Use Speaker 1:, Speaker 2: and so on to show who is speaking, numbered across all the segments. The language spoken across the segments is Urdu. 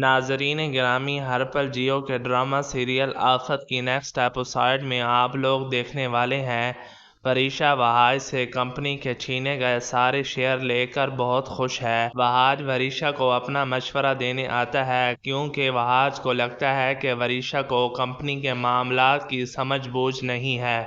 Speaker 1: ناظرین گرامی، ہر پل جیو کے ڈرامہ سیریل آخت کی نیکسٹ ایپیسوڈ میں آپ لوگ دیکھنے والے ہیں وریشا وہاج سے کمپنی کے چھینے گئے سارے شیئر لے کر بہت خوش ہے۔ وہاج وریشا کو اپنا مشورہ دینے آتا ہے کیونکہ وہاج کو لگتا ہے کہ وریشا کو کمپنی کے معاملات کی سمجھ بوجھ نہیں ہے،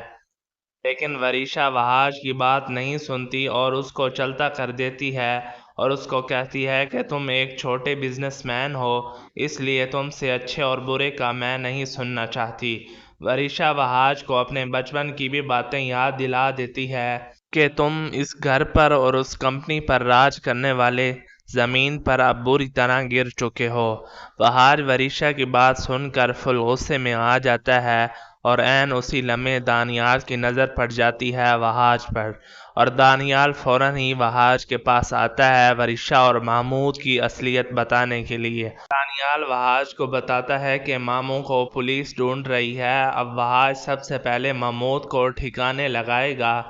Speaker 1: لیکن وریشا وہاج کی بات نہیں سنتی اور اس کو چلتا کر دیتی ہے اور اس کو کہتی ہے کہ تم ایک چھوٹے بزنس مین ہو، اس لیے تم سے اچھے اور برے کا میں نہیں سننا چاہتی۔ وریشا وہاج کو اپنے بچپن کی بھی باتیں یاد دلا دیتی ہے کہ تم اس گھر پر اور اس کمپنی پر راج کرنے والے زمین پر اب بری طرح گر چکے ہو۔ وہاج وریشا کی بات سن کر فل غصے میں آ جاتا ہے اور عین اسی لمحے دانیال کی نظر پڑ جاتی ہے وہاج پر، اور دانیال فوراً ہی وہاج کے پاس آتا ہے وریشا اور محمود کی اصلیت بتانے کے لیے۔ دانیال وہاج کو بتاتا ہے کہ ماموں کو پولیس ڈھونڈ رہی ہے۔ اب وہاج سب سے پہلے محمود کو ٹھکانے لگائے گا۔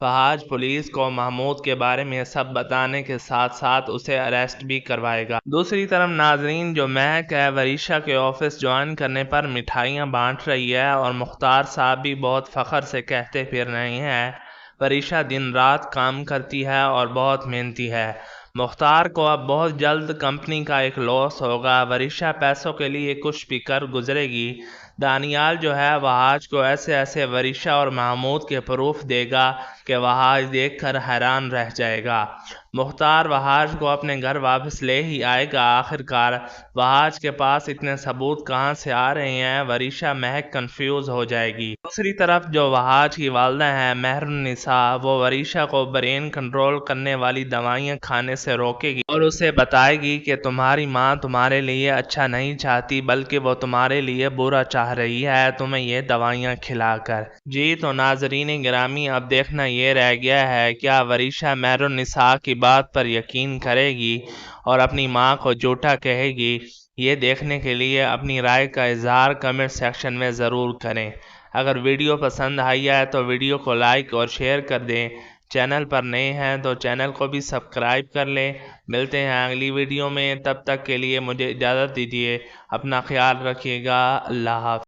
Speaker 1: وہاج پولیس کو محمود کے بارے میں سب بتانے کے ساتھ ساتھ اسے اریسٹ بھی کروائے گا۔ دوسری طرف ناظرین، جو مہک ہے وریشا کے آفس جوائن کرنے پر مٹھائیاں بانٹ رہی ہے اور مختار صاحب بھی بہت فخر سے کہتے پھر رہے ہیں وریشا دن رات کام کرتی ہے اور بہت محنتی ہے۔ مختار کو اب بہت جلد کمپنی کا ایک لاس ہوگا، وریشا پیسوں کے لیے کچھ بھی کر گزرے گی۔ دانیال جو ہے وہاج کو ایسے وریشا اور محمود کے پروف دے گا کہ وہاج دیکھ کر حیران رہ جائے گا۔ مختار وہاج کو اپنے گھر واپس لے ہی آئے گا۔ آخرکار وہاج کے پاس اتنے ثبوت کہاں سے آ رہے ہیں، وریشا مہک کنفیوز ہو جائے گی۔ دوسری طرف جو وہاج کی والدہ ہیں مہر النساء، وہ وریشا کو برین کنٹرول کرنے والی دوائیاں کھانے سے روکے گی اور اسے بتائے گی کہ تمہاری ماں تمہارے لیے اچھا نہیں چاہتی بلکہ وہ تمہارے لیے برا چاہ رہی ہے تمہیں یہ دوائیاں کھلا کر۔ جی تو ناظرین گرامی، اب دیکھنا یہ رہ گیا ہے کیا وریشا مہر النساء کی بات پر یقین کرے گی اور اپنی ماں کو جھوٹا کہے گی؟ یہ دیکھنے کے لیے اپنی رائے کا اظہار کمنٹ سیکشن میں ضرور کریں۔ اگر ویڈیو پسند آئی ہے تو ویڈیو کو لائک اور شیئر کر دیں۔ چینل پر نئے ہیں تو چینل کو بھی سبسکرائب کر لیں۔ ملتے ہیں اگلی ویڈیو میں، تب تک کے لیے مجھے اجازت دیجیے، اپنا خیال رکھیے گا۔ اللہ حافظ۔